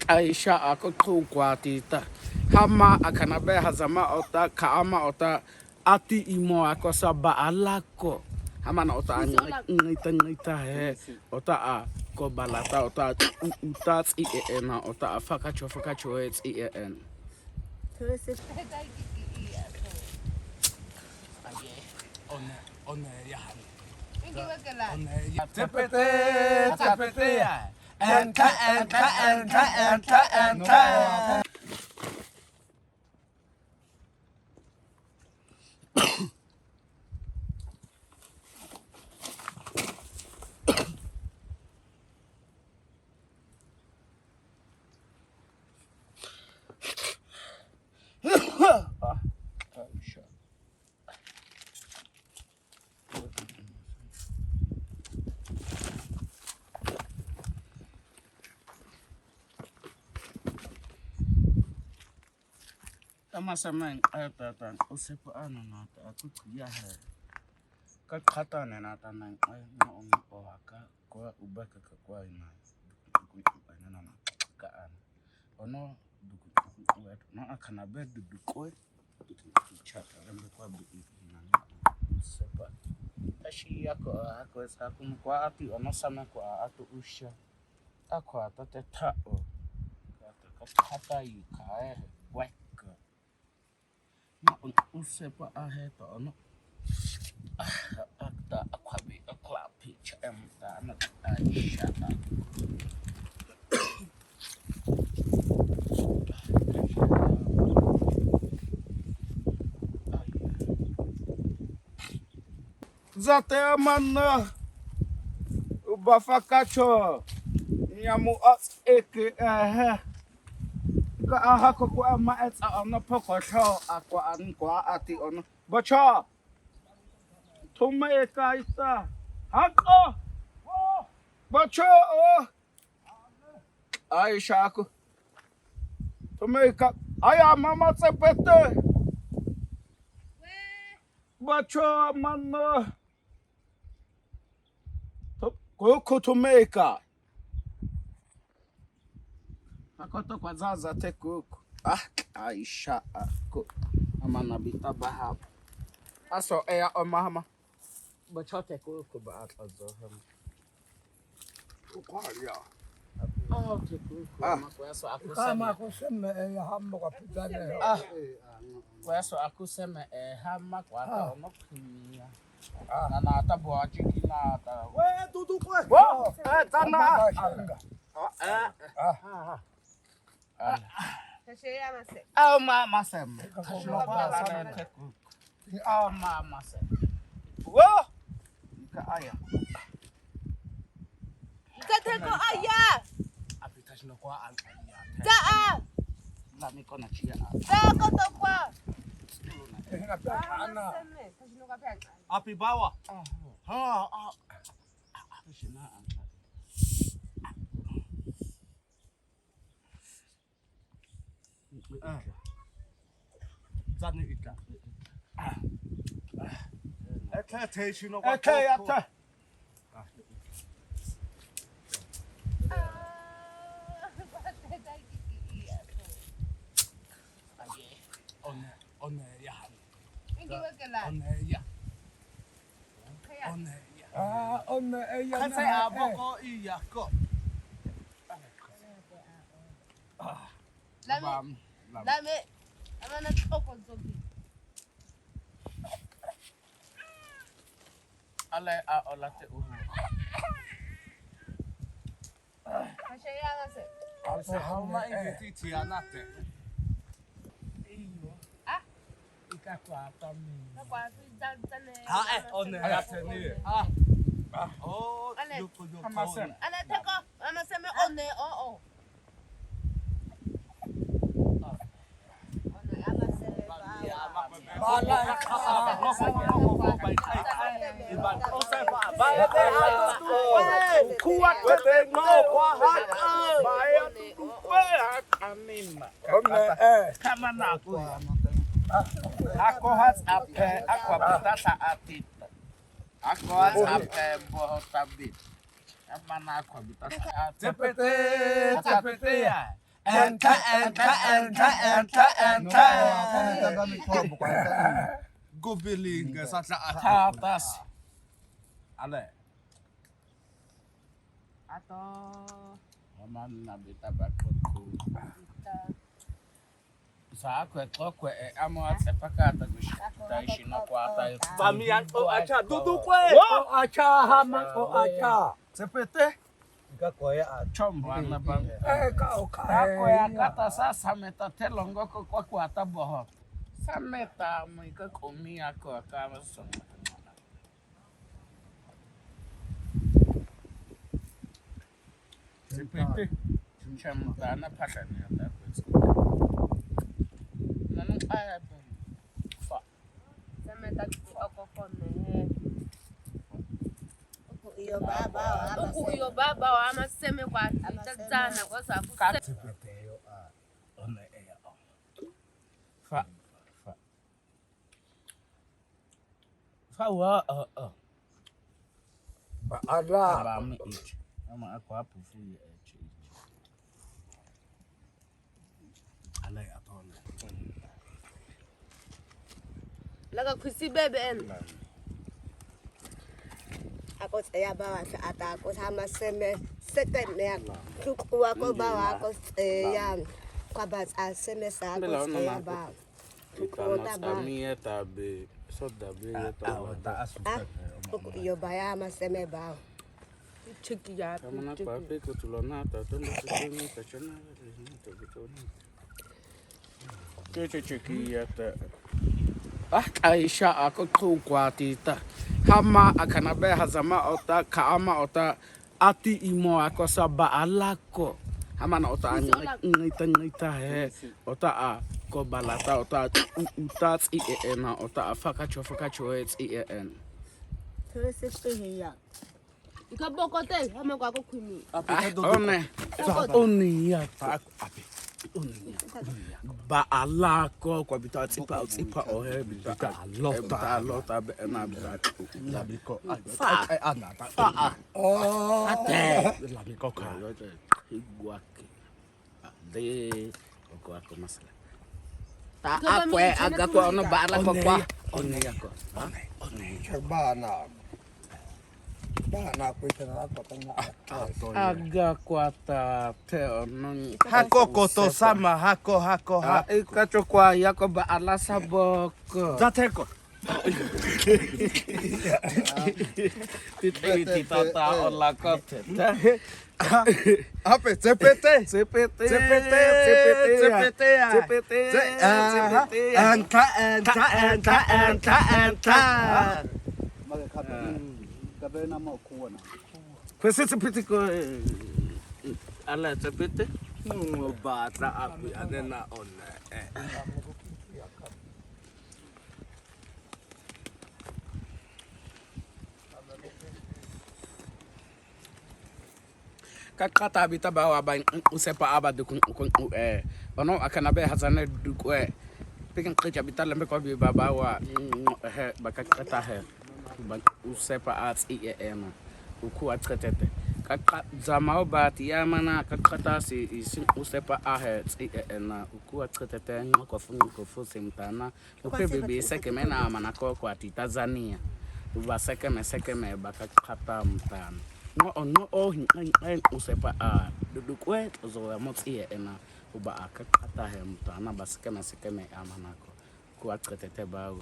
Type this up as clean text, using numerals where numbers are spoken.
Aisha ako tukwatita. Hama akanabe hazama ota kaama ota ati imo ako sa baalako. Hama na ota ngita he ota a ko balata ota utats na ota a fakacho it's en. One yahan. Tapete ya. And Masaman ayatan usepo ano nata ako kuyahe kakata na nata nang ay noong ohaka ko ubaka kwa ina na kaan ono dudukwee no akanabe dudukwee chata lembe kwa na sepa tashi yako ako ako kwa ati ono sama kwa atu usha akwa tate tao kata yukae wek usepa aheto ono akta akwabi aklapi chamta na aisha zate amana ubafakacho nyamu as eke ka aha ko kwa ma et ono poko cho akwa an kwa ati ono bacha tume ka isa hako bacha aisha ko tume ka aya mama sepete bacha manna ko tume ka akoto kwa zaza tekuku aisha ako amana bitaba hapa aso eya omahama bachote kuku ba akazo ham ukwalia tekuku kwa so akusema kusema hamba kwa pizana kwa so akusema hama kwa ta onokunia na atabu achiki na ata we Dudukwee tana Oh, mama sem. Oh, mama sem. Whoa! Ika aya. Tateko aya. Apitash no kwa aya. Taa. La mi kona chia. Taa koto kwa. ana Api bawa. Ha. Shina. Zani ita. expectation of Okay, ata. On ya. On ya. on ella Kasi aboko iya ko. Lame. Amana choko zogi. Ale olate uhu. Kashaya ngase. Ase hauma ingeti tianate. iyo Ikakwa tami. Kwa zane. On ya teni. Oh, yuko. Ana teko. Ana seme one o. Ako has ape aqua batata atit. Ako has ape bohotabit. Amana kwa bita. Tepete. Gobelinga sa tatas. Ale. Ato. Amana bita bakoko. Sa kwa amo atsepaka tagushi na kwa ta. Bamian o acha Dudukwee. O acha hama o acha. Tepete. Ikakoya Chombo na bang. ka. Kwa kata sa sameta telongo kwa kwa taboho. Sameta mo ikakomi ako kama so. Tepete. Chomba na patani ata. Nanong aya po. Fa. Semeta okokone. Iyo baba wa amaseme kwa tazana kwa sababu Tepete yo Ona eya. Fa. Fa wa Ala. Ba mi each. Ama ako hapo fu each. Ala atona. laga kusi bebe en. Ako saya bawa saat aku sama seme setenek suku aku bawa aku yang kabat seme sa aku saya bawa Mia tabe. So dabe aku iyo baya sama seme bawa Chiki ya. kama na pa pe ko tulona ta to mo tsini ta chona to bitoni. Cheki ya ta. Aisha ako kwa tita. Hama akanabe hazama ota kaama ota ati imo ako sa baalako. Hama na ota ngita he ota a ko balata ota utat na ota afakacho et en. Ikabokote hame kwa kukhumi. Oni ya ta api. Baalako kwa bita tipa ohe bita alota be na bita labiko labiko ka igwake de ko masala ta akwe agako ono bala kwa oni yako Bana kuitana ako tanga. aga kwata te ono Hako koto sama hako. ikacho kwa yako baala saboko Zateko. tita ola kote Ape tepete. Anta. Kabena mo kuona. Kwese tsepete ko ala tsepete Bata api anena ona. kakata bita bawa ba usepa abadu kun ono akanabe hazana Dudukwee pekan qija bita lembe ko bi baba wa bakakata he ba usepa at ema uku atretete kakka zamao bati yamana kakata si usepa na uku atretete ko fu simtana upe bebe sekemena mana ko ati Tanzania uba sekeme bakakata mtana no usepa Dudukwee zo motsi ena uba akakata he mtana basekeme amanako ku atretete bawo